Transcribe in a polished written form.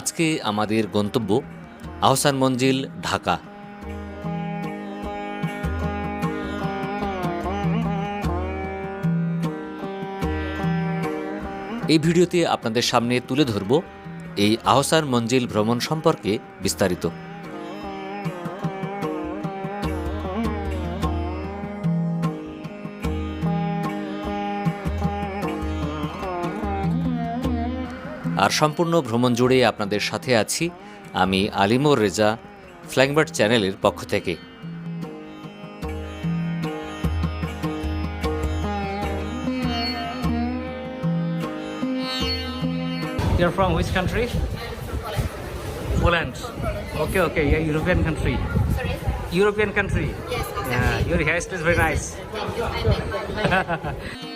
আজকে আমাদের গন্তব্য আহসান মঞ্জিল, ঢাকা। এই ভিডিওতে আপনাদের সামনে তুলে ধরব এই আহসান মঞ্জিল ভ্রমণ সম্পর্কে বিস্তারিত। আর সম্পূর্ণ ভ্রমণ জুড়ে আপনাদের সাথে আছি আমি আলিমুর রেজা, ফ্লাইংবার্ড চ্যানেলের পক্ষ থেকে। You're from which country? Poland. Okay, yeah, European country. Sorry? European country. Yes, exactly. Yeah, your hairstyle is very nice. Thank you. I make